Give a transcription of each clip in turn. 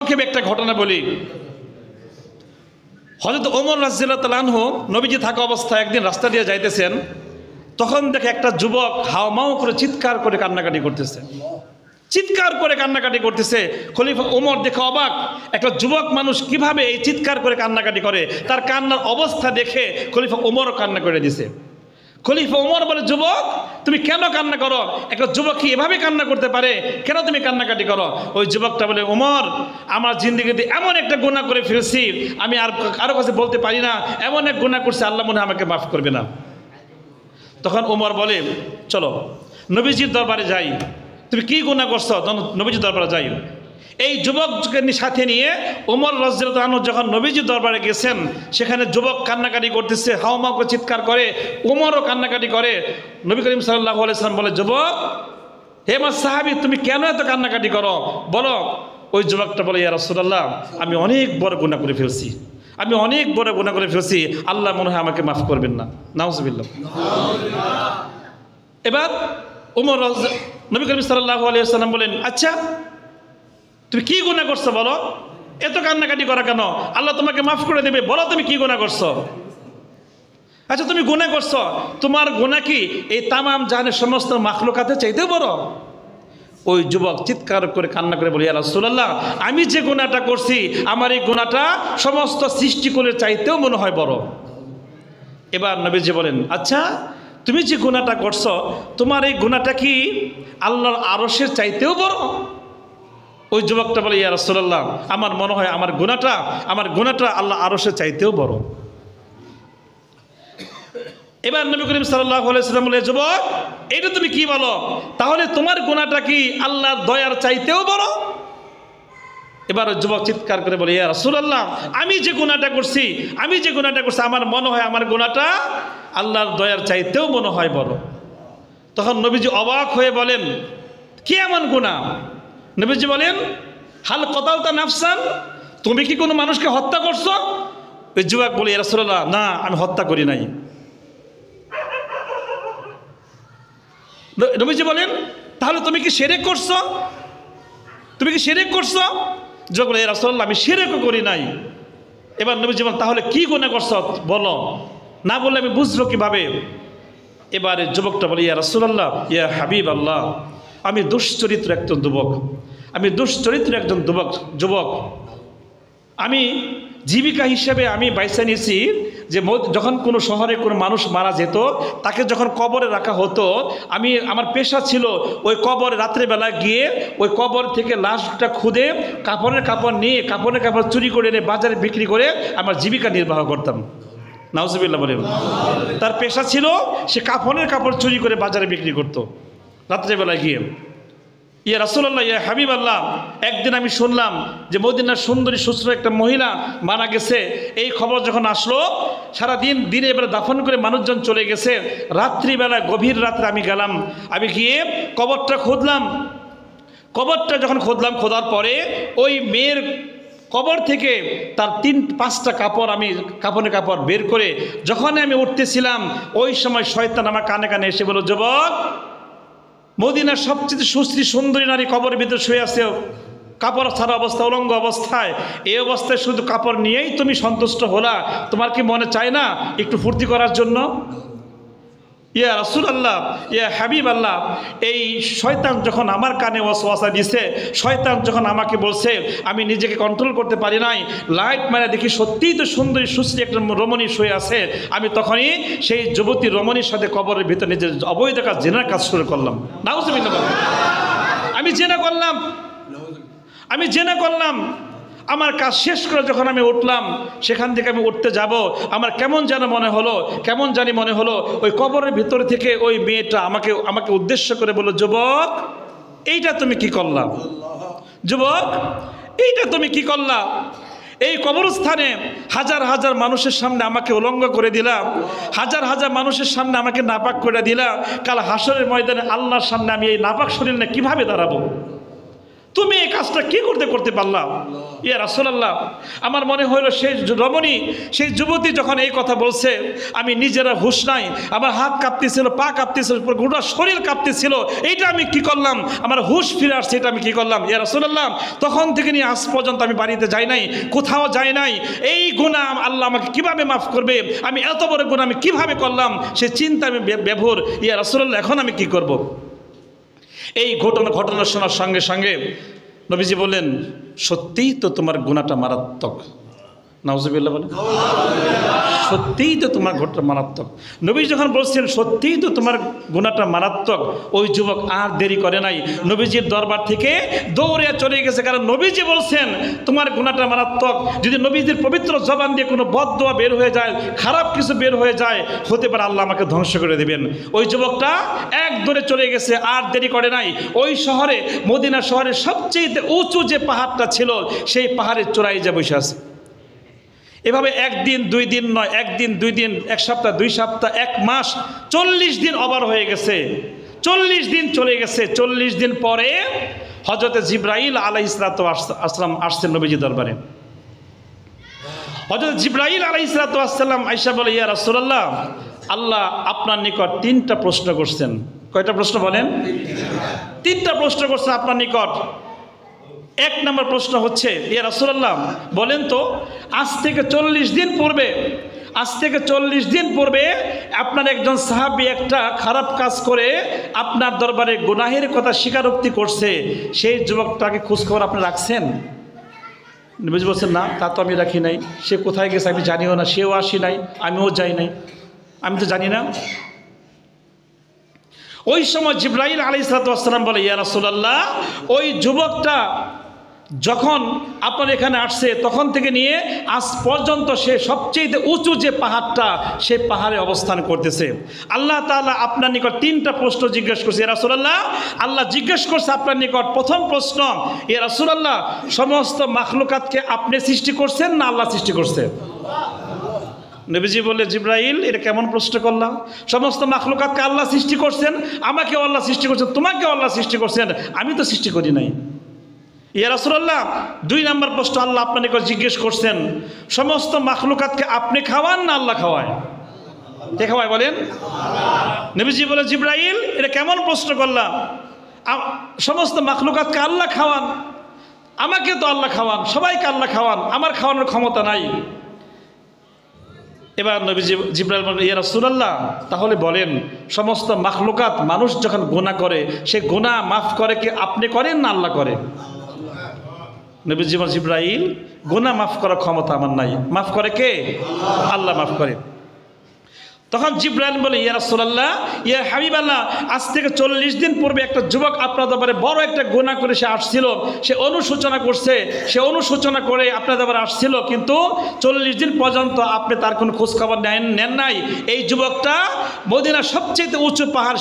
সংক্ষেপে একটা ঘটনা বলি। হযরত ওমর রাদিয়াল্লাহু তাআলা আনহু নবীজি থাকা অবস্থায় একদিন রাস্তা দিয়ে যাইতেছেন, তখন দেখে একটা যুবক হাওমাও করে চিৎকার করে কান্নাকাটি করতেছে, চিৎকার করে কান্নাকাটি করতেছে। খলিফা ওমর দেখে অবাক, একটা যুবক মানুষ কিভাবে এই চিৎকার করে কান্নাকাটি করে। তার কান্নার অবস্থা দেখে খলিফা ওমরও কান্না করে দিছে। খলিফা ওমর বলে, যুবক তুমি কেন কান্না করো? একটা যুবক কি এভাবে কান্না করতে পারে? কেন তুমি কান্নাকাটি করো? ওই যুবকটা বলে, ওমর আমার জিন্দেগিতে এমন একটা গুনাহ করে ফেলছি, আমি আর কারো কাছে বলতে পারি না, এমন এক গুনাহ করছে, আল্লাহ মনে হয় আমাকে মাফ করবে না। তখন ওমর বলে, চলো নবীজির দরবারে যাই। তুমি কি গুনাহ করছো? তখন নবীজির দরবারে যাই। এই যুবককে সাথে নিয়ে ওমর রাদিয়াল্লাহু আনহু যখন নবীজির দরবারে গেছেন, সেখানে যুবক কান্নাকাটি করতেছে, হাওমাও করে চিৎকার করে, ওমরও কান্নাকাটি করে। নবী করিম সাল্লাল্লাহু আলাইহি ওয়াসাল্লাম বলে, যুবক হে আমার সাহাবী, তুমি কেন এত কান্নাকাটি করো বলো? ওই যুবকটা বলে, ইয়া রাসূলুল্লাহ আমি অনেক বড় গুনাহ করে ফেলছি, আমি অনেক বড় গুনাহ করে ফেলছি, আল্লাহ মনে হয় আমাকে মাফ করবেন না। নাউজুবিল্লাহ। এবার ওমর নবী করিম সাল্লাল্লাহু আলাইহি ওয়াসাল্লাম বলেন, আচ্ছা তুমি কি গুনাহ করছো বলো? এত কান্নাকাটি করা কেন? আল্লাহ তোমাকে মাফ করে দেবে, বলো তুমি কি গুনাহ করছো? আচ্ছা তুমি গুনাহ করছো, তোমার গুনাহ কি এই তামাম জাহানের সমস্ত মাখলুকাতের চাইতেও বড়? ওই যুবক চিৎকার করে কান্না করে বলে, ইয়া রাসূলুল্লাহ আমি যে গুনাহটা করছি, আমার এই গুনাহটা সমস্ত সৃষ্টিকুলের চাইতেও মনে হয় বড়। এবার নবীজি বলেন, আচ্ছা তুমি যে গুনাহটা করছো, তোমার এই গুনাহটা কি আল্লাহর আরশের চাইতেও বড়? ওই যুবকটা বলে, ইয়া রাসূলুল্লাহ আমার মনে হয় আমার গুনাহটা আল্লাহ আরশের চাইতেও বড়। এবার নবী করিম সাল্লাল্লাহু আলাইহি ওয়াসাল্লাম বলে, যুবক এটা তুমি কি বলো? তাহলে তোমার গুনাহটা কি আল্লাহর দয়ার চাইতেও বড়? এবার যুবক চিৎকার করে বলে, ইয়া রাসূলুল্লাহ আমি যে গুনাহটা করছি আমার মনে হয় আমার গুনাহটা আল্লাহর দয়ার চাইতেও মনে হয় বড়। তখন নবীজি অবাক হয়ে বলেন, কি এমন গুনাহ? নবীজি বলেন, হাল কতালতা নাফসান, তুমি কি কোনো মানুষকে হত্যা করছো? ওই যুবক বলে, ইয়া রাসূলুল্লাহ না আমি হত্যা করি নাই। নবীজি বলেন, তাহলে তুমি কি শিরক করছো? যুবক বলে, ইয়া রাসূলুল্লাহ আমি শিরকও করি নাই। এবার নবীজি বলেন, তাহলে কি গুনাহ করছো বলো, না বললে আমি বুঝবো কিভাবে? এবারে যুবকটা বলে, ইয়া রাসূলুল্লাহ ইয়া হাবিব আল্লাহ আমি দুশ্চরিত্র একজন যুবক। আমি জীবিকা হিসেবে আমি বাইসা নিয়েছি যে যখন কোনো শহরে কোনো মানুষ মারা যেত, তাকে যখন কবরে রাখা হতো, আমার পেশা ছিল ওই কবরে রাত্রেবেলা গিয়ে ওই কবর থেকে লাশটা খুদে কাপড়ের কাপড় চুরি করে এনে বাজারে বিক্রি করে আমার জীবিকা নির্বাহ করতাম। নাউজুবিল্লাহ বলেন। তার পেশা ছিল সে কাপড় চুরি করে বাজারে বিক্রি করতো রাত্রেবেলা গিয়ে। ইয়া রাসূলুল্লাহ ইয়া হাবিব আল্লাহ একদিন আমি শুনলাম যে মদিনার সুন্দরী সুশ্রী একটা মহিলা মারা গেছে। এই খবর যখন আসলো, সারাদিন দিনে এবারে দাফন করে মানুষজন চলে গেছে, রাত্রিবেলা গভীর রাত্রে আমি গেলাম, আমি গিয়ে কবরটা খুঁজলাম। খোদার পরে ওই মেয়ের কবর থেকে তার 3-5টা কাপড়ের কাপড় বের করে যখন আমি উঠতেছিলাম, ওই সময় শয়তান আমার কানে কানে এসে বলল, যুবক মদিনার সবচেয়ে সুশ্রী সুন্দরী নারী কবরের ভিতরে শুয়ে আছে, কাপড় ছাড়া অবস্থা, উলঙ্গ অবস্থায়। এই অবস্থায় শুধু কাপড় নিয়েই তুমি সন্তুষ্ট হলা, তোমার কি মনে চায় না একটু ফুর্তি করার জন্য? ইয়া রাসূলুল্লাহ ইয়া হাবিব আল্লাহ এই শয়তান যখন আমার কানে ওয়াসওয়াসা দিছে, শয়তান যখন আমাকে বলছে, আমি নিজেকে কন্ট্রোল করতে পারি নাই, লাইট মারা দেখি সত্যিই তো সুন্দরী সুশ্রী একটা রমণী শুয়ে আছে। আমি তখনই সেই যুবতী রমণীর সাথে কবরের ভিতরে নিজের অবৈধ কাজ জেনার কাজ শুরু করলাম। নাউজুবিল্লাহ। আমি জেনা করলাম। আমার কাজ শেষ করে যখন আমি উঠলাম, সেখান থেকে আমি উঠতে যাব, আমার কেমন জানি মনে হলো ওই কবরের ভিতর থেকে ওই মেয়েটা আমাকে উদ্দেশ্য করে বলল, যুবক এইটা তুমি কি করলা? এই কবরস্থানে হাজার হাজার মানুষের সামনে আমাকে উলঙ্গ করে দিলাম, হাজার হাজার মানুষের সামনে আমাকে নাপাক করে দিলাম। কাল হাসরের ময়দানে আল্লাহর সামনে আমি এই নাপাক শরীর নিয়ে কিভাবে দাঁড়াবো? তুমি এই কাজটা কি করতে পারলা? ইয়া রাসূলুল্লাহ, আমার মনে হলো সেই রমণী, সেই যুবতী যখন এই কথা বলছে, আমি নিজেরা হুঁশ নাই, আমার হাত কাঁপতেছিল, পা কাঁপতেছিল, গোটা শরীর কাঁপতেছিল, এইটা আমি কি করলাম? আমার হুঁশ ফিরে আসছে, এটা আমি কি করলাম? ইয়া রাসূলুল্লাহ, তখন থেকে নিয়ে আজ পর্যন্ত আমি বাড়িতে যাই নাই, কোথাও যাই নাই। এই গুনাহ আল্লাহ আমাকে কিভাবে মাফ করবে? আমি এত বড় গুনাহ আমি কিভাবে করলাম? সে চিন্তা আমি বিভোর। ইয়া রাসূলুল্লাহ, এখন আমি কি করব? এই ঘটনা শোনার সঙ্গে সঙ্গে নবীজি বললেন, সত্যিই তো তোমার গুনাহটা মারাত্মক। নাউজুবিল্লাহ বলেন, সত্যিই তো তোমার ঘটনা মারাত্মক। নবী যখন বলছেন সত্যিই তো তোমার গুনাহটা মারাত্মক, ওই যুবক আর দেরি করে নাই, নবীজির দরবার থেকে দৌড়ে চলে গেছে। কারণ নবীজি বলছেন তোমার গুনাহটা মারাত্মক। যদি নবীজির পবিত্র জবান দিয়ে কোনো বদদোয়া বের হয়ে যায়, খারাপ কিছু বের হয়ে যায়, হতে পারে আল্লাহ আমাকে ধ্বংস করে দেবেন। ওই যুবকটা এক দৌড়ে চলে গেছে, আর দেরি করে নাই। ওই শহরে, মদিনা শহরের সবচেয়ে উঁচু যে পাহাড়টা ছিল, সেই পাহাড়ের চূড়ায় যা বসে আছে। এভাবে একদিন দুই দিন নয়, একদিন দুই দিন, এক সপ্তাহ, 2 সপ্তাহ, 1 মাস, 40 দিন ওভার হয়ে গেছে। 40 দিন চলে গেছে। 40 দিন পরে হযরত জিবরাইল আলাইহিস সালাম আসছেন নবীজি দরবারে। হযরত জিবরাইল আলাইহিস সালাম আয়েশা বলে, ইয়া রাসূলুল্লাহ, আল্লাহ আপনার নিকট 3টা প্রশ্ন করছেন। কয়টা প্রশ্ন বলেন? 3টা প্রশ্ন করছেন আপনার নিকট। 1 নম্বর প্রশ্ন হচ্ছে, ইয়া রাসূলুল্লাহ বলেন তো, আজ থেকে 40 দিন পূর্বে আপনার একজন সাহাবী একটা খারাপ কাজ করে আপনার দরবারে গুনাহের কথা স্বীকারোক্তি করছে, সেই যুবকটাকে খোঁজখবর আপনি রাখছেন? নবীজি বলছেন, না, তা তো আমি রাখি নাই। সে কোথায় গেছে আমি জানিও না, সেও আসি নাই, আমিও যাই নাই, আমি তো জানি না। ওই সময় জিবরাইল আলাইহিস সালাম বলে, ইয়া রাসূলুল্লাহ, ওই যুবকটা যখন আপনার এখানে আসছে তখন থেকে নিয়ে আজ পর্যন্ত সে সবচেয়ে উঁচু যে পাহাড়টা, সেই পাহাড়ে অবস্থান করতেছে। আল্লাহ তাআলা আপনার নিকট 3টা প্রশ্ন জিজ্ঞেস করছে। ইয়া রাসূলুল্লাহ, আল্লাহ জিজ্ঞেস করছে আপনার নিকট, প্রথম প্রশ্ন, ইয়া রাসূলুল্লাহ, সমস্ত মাখলুকাতকে আপনি সৃষ্টি করছেন না আল্লাহ সৃষ্টি করছে? নবীজি বলে, জিবরাইল, এটা কেমন প্রশ্ন করলাম? সমস্ত মাখলুকাতকে আল্লাহ সৃষ্টি করছেন, আমাকেও আল্লাহ সৃষ্টি করছেন, তোমাকেও আল্লাহ সৃষ্টি করছেন, আমি তো সৃষ্টি করি নাই। ইয়া রাসূলুল্লাহ, 2 নম্বর প্রশ্ন আল্লাহ আপনার নিকট জিজ্ঞেস করছেন, সমস্ত মাখলুকাতকে আপনি খাওয়ান না আল্লাহ খাওয়ায়? কে খাওয়ায় বলেন? নবীজি বলে, জিবরাইল, এটা কেমন প্রশ্ন করলাম? সমস্ত মাখলুকাতকে আল্লাহ খাওয়ান, আমাকে তো আল্লাহ খাওয়ান, সবাইকে আল্লাহ খাওয়ান, আমার খাওয়ানোর ক্ষমতা নাই। এবার নবীজি জিবরাইল বলেন, ইয়া রাসূলুল্লাহ, তাহলে বলেন, সমস্ত মাখলুকাত, মানুষ যখন গুনাহ করে, সে গুনাহ মাফ করে কি আপনি করেন না আল্লাহ করে? নবীজি বলেন, জিবরাইল, গুনাহ মাফ করার ক্ষমতা আমার নাই, মাফ করে কে? আল্লাহ মাফ করে। তখন জিবরাইল বলে, ইয়া রাসূলুল্লাহ, ইয়া হাবিবাল্লাহ, আজ থেকে 40 দিন পূর্বে একটা যুবক আপনার দরবারে বড় একটা গুনাহ করে সে আসছিল, সে অনুশোচনা করছে, সে অনুশোচনা করে আপনার দরবারে আসছিল, কিন্তু 40 দিন পর্যন্ত আপনি তার কোনো খোঁজখবর নেন নাই। এই যুবকটা মদিনার সবচেয়ে উঁচু পাহাড়,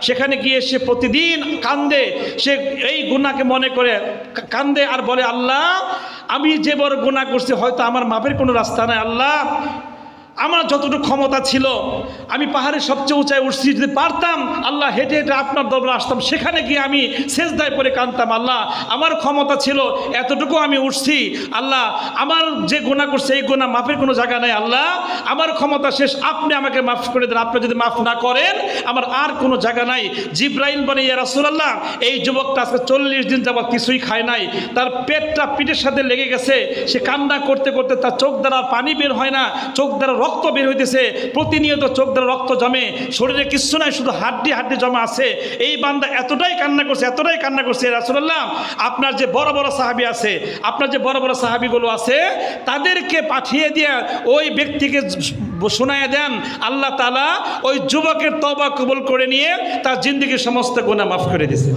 সেখানে গিয়ে সে প্রতিদিন কান্দে, সে এই গুনাহকে মনে করে কান্দে আর বলে, আল্লাহ, আমি যে বড় গুনাহ করছি, হয়তো আমার মাপের কোনো রাস্তা নাই, আল্লাহ, আমার যতটুকু ক্ষমতা ছিল আমি পাহাড়ের সবচেয়ে উঁচায় উঠছি, যদি পারতাম আল্লাহ হেঁটে হেঁটে আপনার দরবারে আসতাম, সেখানে গিয়ে আমি সেজদায় পড়ে কাঁদতাম, আল্লাহ আমার ক্ষমতা ছিল এতটুকু আমি উঠছি, আল্লাহ আমার যে গুনাহ করছে এই গুনাহ মাফের কোনো জায়গা নাই, আল্লাহ আমার ক্ষমতা শেষ, আপনি আমাকে মাফ করে দেন, আপনি যদি মাফ না করেন আমার আর কোনো জায়গা নাই। জিবরাইল বলে, ইয়া রাসূলুল্লাহ, এই যুবকটা আজকে 40 দিন যাবত কিছুই খায় নাই, তার পেটটা পিঠের সাথে লেগে গেছে, সে কান্না করতে করতে তার চোখ দ্বারা পানি বের হয় না, চোখ দ্বারা রক্ত বের হইতেছে, প্রতিনিয়ত চোখ দ্বারা রক্ত জমে, শরীরে কিছু নাই, শুধু হাড্ডি জমা আছে। এই বান্দা এতটাই কান্না করছে, রাসূলুল্লাহ, আপনার যে বড় বড় সাহাবী আছে, আপনার যে বড় বড় সাহাবীগুলো আছে, তাদেরকে পাঠিয়ে দিয়ে ওই ব্যক্তিকে শোনায় দেন, আল্লাহ তাআলা ওই যুবকের তওবা কবুল করে নিয়ে তার জিন্দেগীর সমস্ত গুনাহ মাফ করে দিয়েছে।